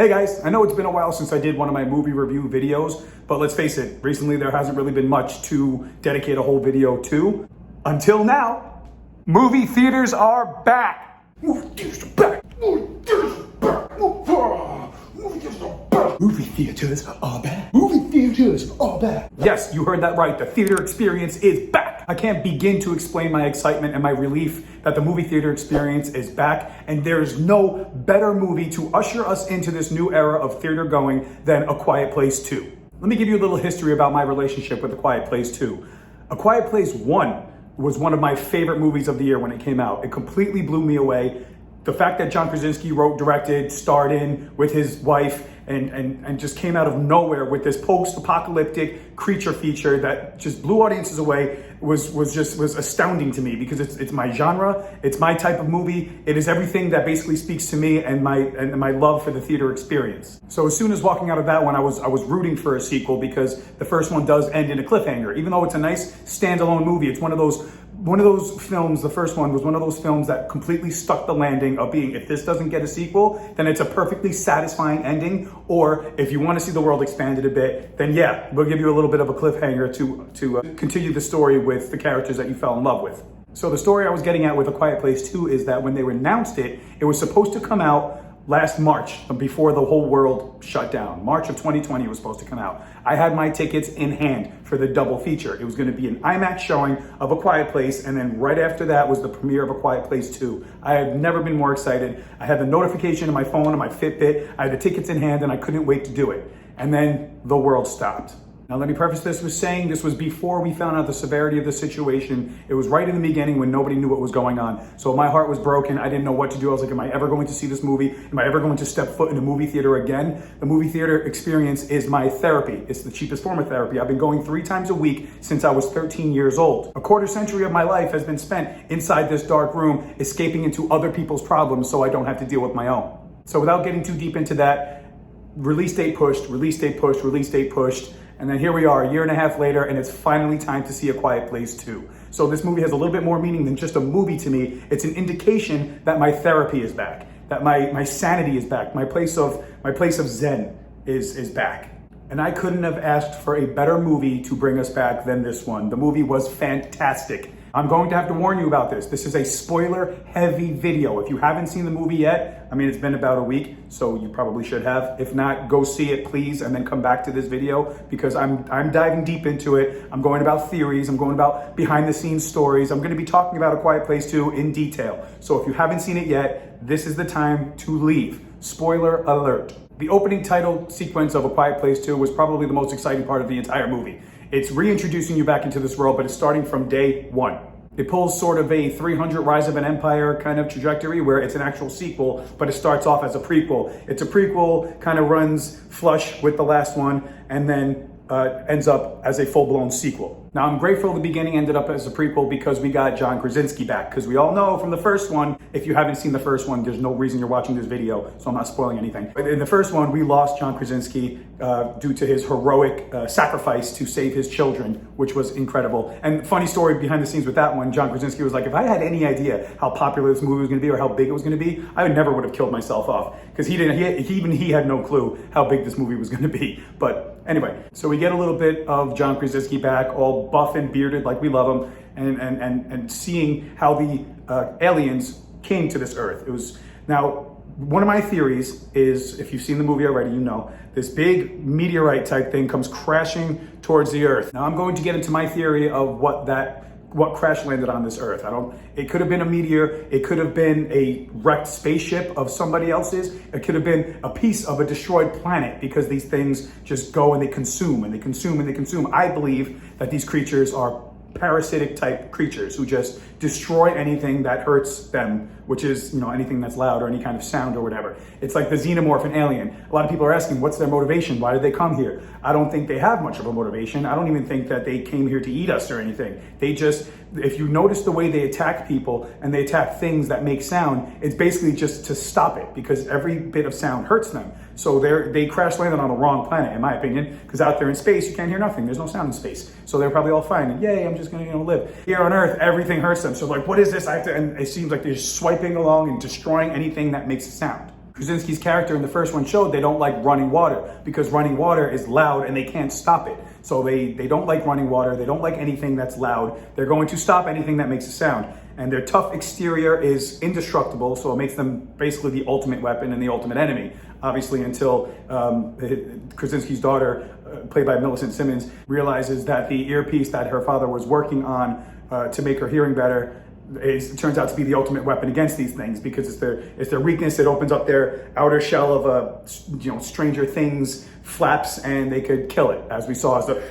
Hey guys, I know it's been a while since I did one of my movie review videos, but let's face it, recently there hasn't really been much to dedicate a whole video to. Until now, movie theaters are back. Movie theaters are back. Movie theaters are back. Movie theaters are back. Movie theaters are back. Movie theaters are back. Yes, you heard that right. The theater experience is back. I can't begin to explain my excitement and my relief that the movie theater experience is back, and there's no better movie to usher us into this new era of theater going than A Quiet Place 2. Let me give you a little history about my relationship with A Quiet Place 2. A Quiet Place 1 was one of my favorite movies of the year when it came out. It completely blew me away. The fact that John Krasinski wrote, directed, starred in with his wife, and just came out of nowhere with this post-apocalyptic creature feature that just blew audiences away was astounding to me, because it's my genre, it's my type of movie, it is everything that basically speaks to me and my love for the theater experience. So as soon as walking out of that one, I was rooting for a sequel, because the first one does end in a cliffhanger. Even though it's a nice standalone movie, it's one of those films, the first one was one of those films that completely stuck the landing of being, if this doesn't get a sequel, then it's a perfectly satisfying ending. Or if you want to see the world expanded a bit, then yeah, we'll give you a little bit of a cliffhanger to continue the story with the characters that you fell in love with. So the story I was getting at with A Quiet Place 2 is that when they announced it, it was supposed to come out last March, before the whole world shut down. March of 2020 was supposed to come out. I had my tickets in hand for the double feature. It was going to be an IMAX showing of A Quiet Place, and then right after that was the premiere of A Quiet Place 2. I have never been more excited. I had the notification on my phone, on my Fitbit. I had the tickets in hand, and I couldn't wait to do it. And then the world stopped. Now, let me preface this with saying this was before we found out the severity of the situation. It was right in the beginning when nobody knew what was going on. So my heart was broken. I didn't know what to do. I was like, am I ever going to see this movie? Am I ever going to step foot in a movie theater again? The movie theater experience is my therapy. It's the cheapest form of therapy. I've been going 3 times a week since I was 13 years old. A quarter century of my life has been spent inside this dark room, escaping into other people's problems so I don't have to deal with my own. So without getting too deep into that, release date pushed, release date pushed, release date pushed. And then here we are, a year and a half later, and it's finally time to see A Quiet Place 2. So this movie has a little bit more meaning than just a movie to me. It's an indication that my therapy is back, that my sanity is back, my place of zen is back. And I couldn't have asked for a better movie to bring us back than this one. The movie was fantastic. I'm going to have to warn you about this. This is a spoiler-heavy video. If you haven't seen the movie yet, I mean, it's been about a week, so you probably should have. If not, go see it, please, and then come back to this video, because I'm diving deep into it. I'm going about theories. I'm going about behind-the-scenes stories. I'm going to be talking about A Quiet Place 2 in detail. So if you haven't seen it yet, this is the time to leave. Spoiler alert. The opening title sequence of A Quiet Place 2 was probably the most exciting part of the entire movie. It's reintroducing you back into this world, but it's starting from day one. It pulls sort of a 300 Rise of an Empire kind of trajectory where it's an actual sequel, but it starts off as a prequel. It's a prequel, kind of runs flush with the last one, and then ends up as a full-blown sequel. Now, I'm grateful the beginning ended up as a prequel because we got John Krasinski back, because we all know from the first one, if you haven't seen the first one, there's no reason you're watching this video, so I'm not spoiling anything. But in the first one, we lost John Krasinski due to his heroic sacrifice to save his children, which was incredible. And funny story behind the scenes with that one, John Krasinski was like, if I had any idea how popular this movie was gonna be or how big it was gonna be, I never would have killed myself off, because he had no clue how big this movie was gonna be. But anyway, so we get a little bit of John Krasinski back, all buff and bearded like we love him, and seeing how the aliens came to this earth. It was, now, one of my theories is, if you've seen the movie already, you know, this big meteorite type thing comes crashing towards the earth. Now I'm going to get into my theory of what crash landed on this earth. It could have been a meteor, it could have been a wrecked spaceship of somebody else's, it could have been a piece of a destroyed planet, because these things just go and they consume and they consume and they consume. I believe that these creatures are parasitic type creatures who just destroy anything that hurts them, which is, you know, anything that's loud or any kind of sound or whatever. It's like the xenomorph in Alien. A lot of people are asking, what's their motivation? Why did they come here? I don't think they have much of a motivation. I don't even think that they came here to eat us or anything. They just, if you notice the way they attack people and they attack things that make sound, it's basically just to stop it, because every bit of sound hurts them. So they crash landed on the wrong planet, in my opinion, because out there in space, you can't hear nothing. There's no sound in space. So they're probably all fine. And yay, I'm just gonna, live. Here on Earth, everything hurts them. So like, what is this? And it seems like they're just swiping along and destroying anything that makes a sound. Krasinski's character in the first one showed they don't like running water because running water is loud and they can't stop it. So they don't like running water. They don't like anything that's loud. They're going to stop anything that makes a sound. And their tough exterior is indestructible, so it makes them basically the ultimate weapon and the ultimate enemy. Obviously, until Krasinski's daughter, played by Millicent Simmons, realizes that the earpiece that her father was working on to make her hearing better it turns out to be the ultimate weapon against these things because it's their weakness. It opens up their outer shell of a Stranger Things flaps, and they could kill it, as we saw as the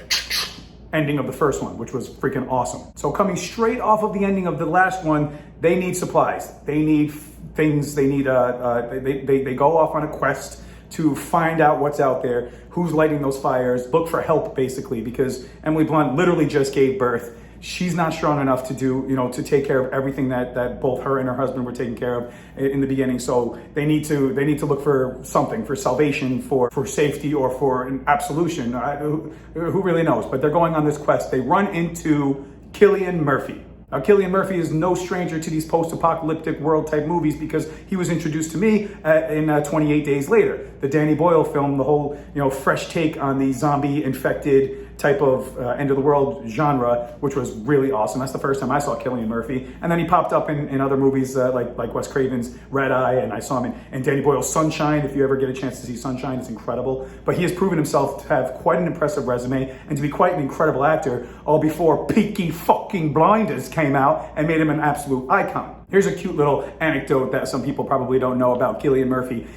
ending of the first one, which was freaking awesome. So coming straight off of the ending of the last one, they need supplies. They need things. They need they go off on a quest to find out what's out there, who's lighting those fires, look for help basically, because Emily Blunt literally just gave birth. She's not strong enough to do, to take care of everything that both her and her husband were taking care of in the beginning. So they need to look for something, for salvation, for safety, or for an absolution. Who really knows? But they're going on this quest. They run into Cillian Murphy. Now, Cillian Murphy is no stranger to these post-apocalyptic world-type movies because he was introduced to me in 28 Days Later, the Danny Boyle film, the whole, fresh take on the zombie-infected type of end-of-the-world genre, which was really awesome. That's the first time I saw Cillian Murphy. And then he popped up in other movies like Wes Craven's Red Eye, and I saw him in Danny Boyle's Sunshine. If you ever get a chance to see Sunshine, it's incredible. But he has proven himself to have quite an impressive resume and to be quite an incredible actor, all before Peaky fucking Blinders came out and made him an absolute icon. Here's a cute little anecdote that some people probably don't know about Cillian Murphy.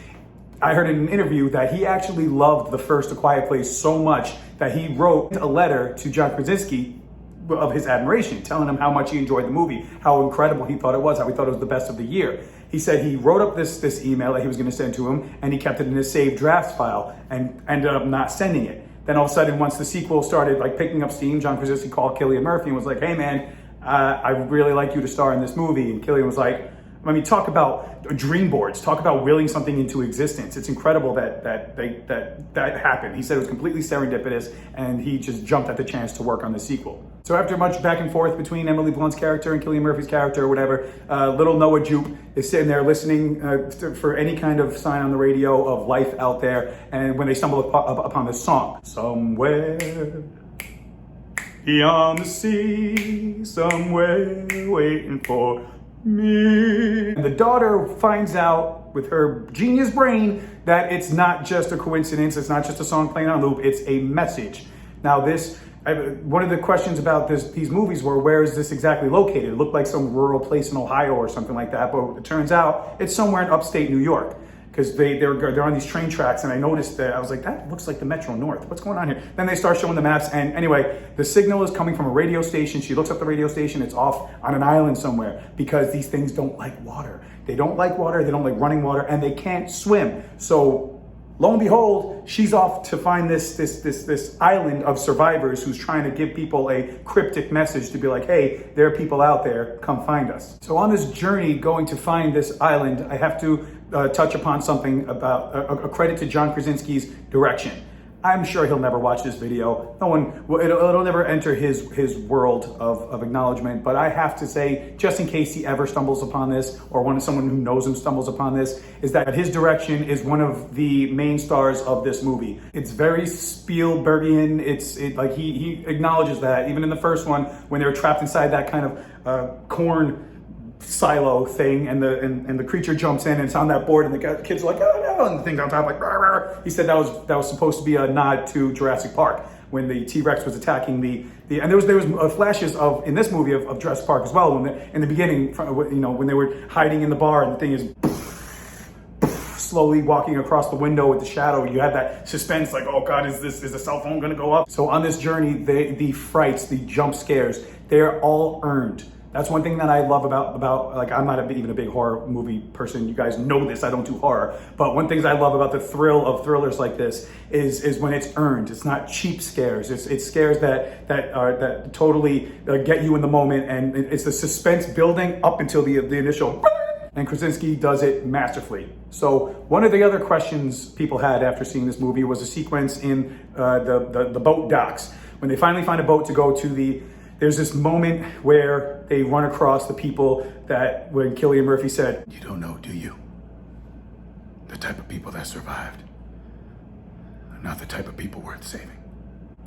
I heard in an interview that he actually loved the first A Quiet Place so much that he wrote a letter to John Krasinski of his admiration, telling him how much he enjoyed the movie, how incredible he thought it was, how he thought it was the best of the year. He said he wrote up this email that he was going to send to him, and he kept it in his saved drafts file and ended up not sending it. Then all of a sudden, once the sequel started picking up steam, John Krasinski called Cillian Murphy and was like, "Hey man, I would really like you to star in this movie." And Cillian was like, talk about dream boards, talk about willing something into existence. It's incredible that happened. He said it was completely serendipitous, and he just jumped at the chance to work on the sequel. So after much back and forth between Emily Blunt's character and Cillian Murphy's character or whatever, little Noah Jupe is sitting there listening for any kind of sign on the radio of life out there, and when they stumble upon this song, "Somewhere beyond the sea, somewhere waiting for me." And the daughter finds out with her genius brain that it's not just a coincidence, it's not just a song playing on loop, it's a message. Now one of the questions about these movies were, where is this exactly located? It looked like some rural place in Ohio or something like that, but it turns out it's somewhere in upstate New York. Because they're on these train tracks, and I noticed that I was like, that looks like the Metro North. What's going on here? Then they start showing the maps, and anyway, the signal is coming from a radio station. She looks up the radio station. It's off on an island somewhere because these things don't like water. They don't like water. They don't like running water, and they can't swim. So lo and behold, she's off to find this island of survivors who's trying to give people a cryptic message to be like, hey, there are people out there. Come find us. So on this journey going to find this island, I have to touch upon something about a credit to John Krasinski's direction. I'm sure he'll never watch this video. It'll never enter his world of acknowledgement. But I have to say, just in case he ever stumbles upon this, or someone who knows him stumbles upon this, is that his direction is one of the main stars of this movie. It's very Spielbergian. He acknowledges that even in the first one when they were trapped inside that kind of corn silo thing, and the creature jumps in and it's on that board, and the kids are like, oh no, and the thing's on top like, rah, rah. He said that was supposed to be a nod to Jurassic Park when the T-Rex was attacking the and there was flashes of in this movie of Jurassic Park as well, when in the beginning, when they were hiding in the bar and the thing is slowly walking across the window with the shadow. You had that suspense, like, oh God, is the cell phone gonna go up? So on this journey, the frights, the jump scares, they're all earned. That's one thing that I love about I'm not even a big horror movie person. You guys know this, I don't do horror. But one thing I love about the thrill of thrillers like this is when it's earned. It's not cheap scares. It's scares that totally get you in the moment, and it's the suspense building up until the initial. And Krasinski does it masterfully. So one of the other questions people had after seeing this movie was a sequence in the boat docks. When they finally find a boat to go to there's this moment where they run across the people that when Cillian Murphy said, "You don't know, do you? the type of people that survived, not the type of people worth saving.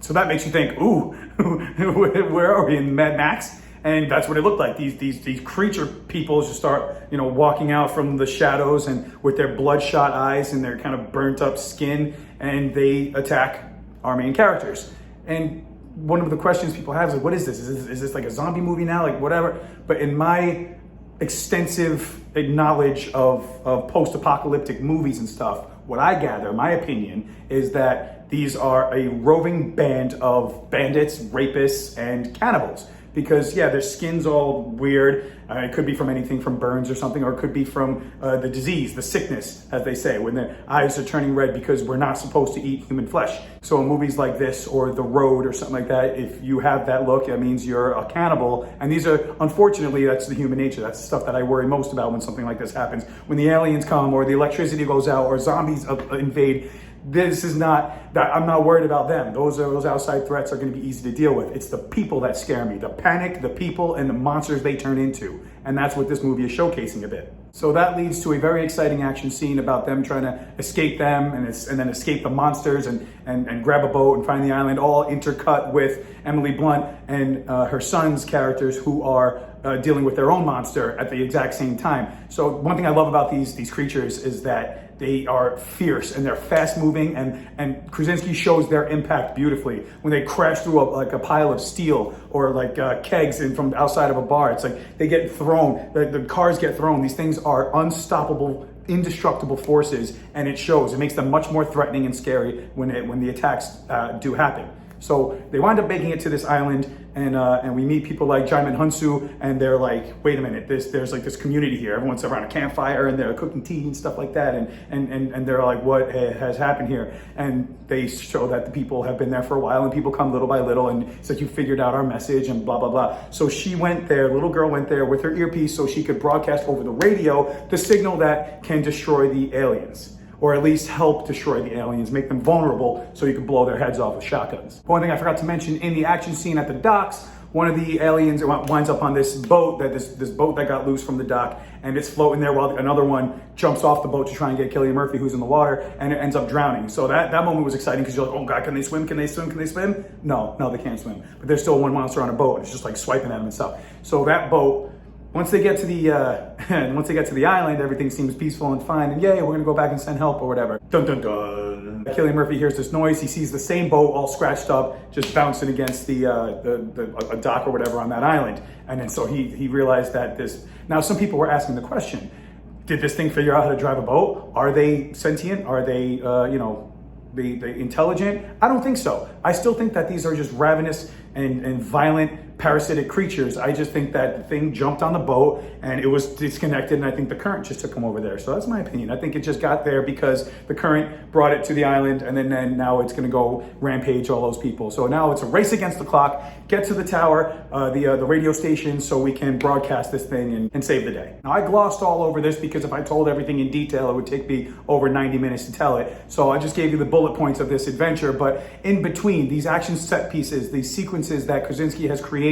So that makes you think, ooh, where are we, in Mad Max? And that's what it looked like. These creature people just start, walking out from the shadows and with their bloodshot eyes and their kind of burnt up skin, and they attack our main characters. And one of the questions people have is like, what is this? Is this like a zombie movie now? Like whatever. But in my extensive knowledge of post-apocalyptic movies and stuff, what I gather, my opinion, is that these are a roving band of bandits, rapists, and cannibals. Because yeah, their skin's all weird. It could be from anything from burns or something, or it could be from the disease, the sickness, as they say, when their eyes are turning red because we're not supposed to eat human flesh. So in movies like this or The Road or something like that, if you have that look, that means you're a cannibal. And these are, unfortunately, that's the human nature. That's the stuff that I worry most about when something like this happens. When the aliens come or the electricity goes out or zombies invade, this is not, that I'm not worried about them. Those outside threats are going to be easy to deal with. It's the people that scare me, the panic, the people, and the monsters they turn into. And that's what this movie is showcasing a bit. So that leads to a very exciting action scene about them trying to escape them and then escape the monsters and grab a boat and find the island, all intercut with Emily Blunt and her son's characters who are dealing with their own monster at the exact same time. So one thing I love about these creatures is that they are fierce and they're fast moving, and Krasinski shows their impact beautifully when they crash through a pile of steel or kegs from outside of a bar. It's like they get thrown, the cars get thrown. These things are unstoppable, indestructible forces, and it shows. It makes them much more threatening and scary when the attacks do happen. So they wind up making it to this island, and we meet people like Jaimin Hunsu, and they're like, wait a minute, there's like this community here. Everyone's around a campfire and they're cooking tea and stuff like that, and they're like, what has happened here? And they show that the people have been there for a while, and people come little by little, and it's like, you figured out our message and blah, blah, blah. So she went there, little girl went there with her earpiece so she could broadcast over the radio the signal that can destroy the aliens, or at least help destroy the aliens, make them vulnerable so you can blow their heads off with shotguns. One thing I forgot to mention, in the action scene at the docks, one of the aliens winds up on this boat, this boat that got loose from the dock, and it's floating there while another one jumps off the boat to try and get Cillian Murphy, who's in the water, and it ends up drowning. So that moment was exciting because you're like, oh God, can they swim? Can they swim? Can they swim? No, they can't swim. But there's still one monster on a boat, and it's just like swiping at them and stuff. So that boat, once they get to the island, everything seems peaceful and fine, and yay, we're gonna go back and send help or whatever. Dun dun dun. Cillian Murphy hears this noise. He sees the same boat all scratched up, just bouncing against a dock or whatever on that island. And then so he realized that this. Now some people were asking the question: did this thing figure out how to drive a boat? Are they sentient? Are they they intelligent? I don't think so. I still think that these are just ravenous and violent parasitic creatures. I just think that the thing jumped on the boat and it was disconnected, and I think the current just took them over there. So that's my opinion. I think it just got there because the current brought it to the island, and then now it's gonna go rampage all those people. So now it's a race against the clock, get to the tower, the radio station, so we can broadcast this thing and save the day. Now I glossed all over this because if I told everything in detail, it would take me over 90 minutes to tell it. So I just gave you the bullet points of this adventure, but in between these action set pieces, these sequences that Krasinski has created,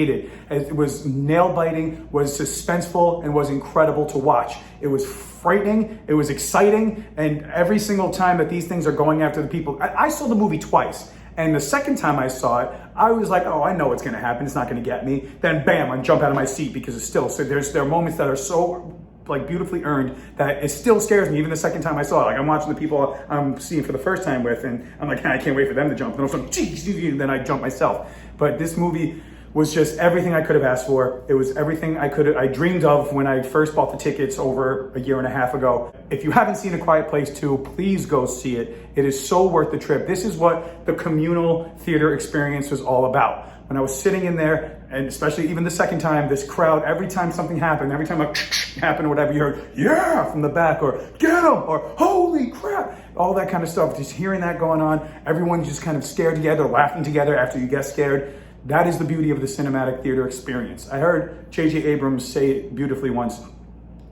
it was nail-biting, was suspenseful, and was incredible to watch. It was frightening, it was exciting, and every single time that these things are going after the people, I saw the movie twice. And the second time I saw it, I was like, oh, I know what's gonna happen, it's not gonna get me. Then bam, I jump out of my seat because it's still, so there are moments that are so like beautifully earned that it still scares me even the second time I saw it. Like I'm watching the people I'm seeing for the first time with, and I'm like, I can't wait for them to jump. And I was like, geez, and then I jump myself. But this movie was just everything I could have asked for. It was everything I dreamed of when I first bought the tickets over a year and a half ago. If you haven't seen A Quiet Place 2, please go see it. It is so worth the trip. This is what the communal theater experience was all about. When I was sitting in there, and especially even the second time, this crowd, every time something happened, every time a happened or whatever, you heard, yeah, from the back, or get him, or holy crap, all that kind of stuff. Just hearing that going on, everyone just kind of scared together, laughing together after you get scared. That is the beauty of the cinematic theater experience. I heard J.J. Abrams say it beautifully once.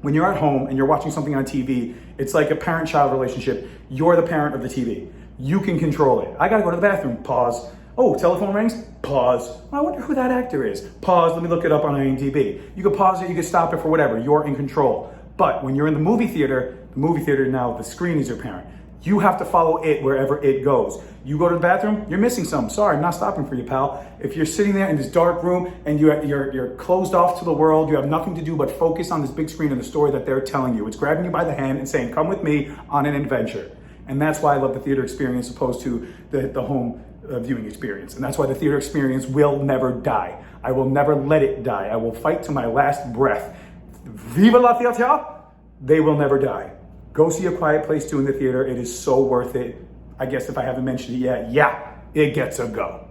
When you're at home and you're watching something on TV, it's like a parent-child relationship. You're the parent of the TV. You can control it. I gotta go to the bathroom, pause. Oh, telephone rings, pause. I wonder who that actor is. Pause, let me look it up on IMDb. You can pause it, you can stop it for whatever, you're in control. But when you're in the movie theater now, the screen is your parent. You have to follow it wherever it goes. You go to the bathroom, you're missing something. Sorry, I'm not stopping for you, pal. If you're sitting there in this dark room and you're closed off to the world, you have nothing to do but focus on this big screen and the story that they're telling you. It's grabbing you by the hand and saying, come with me on an adventure. And that's why I love the theater experience opposed to the home viewing experience. And that's why the theater experience will never die. I will never let it die. I will fight to my last breath. Viva la theater! They will never die. Go see A Quiet Place 2 in the theater. It is so worth it. I guess if I haven't mentioned it yet, yeah, it gets a go.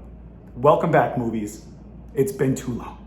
Welcome back, movies. It's been too long.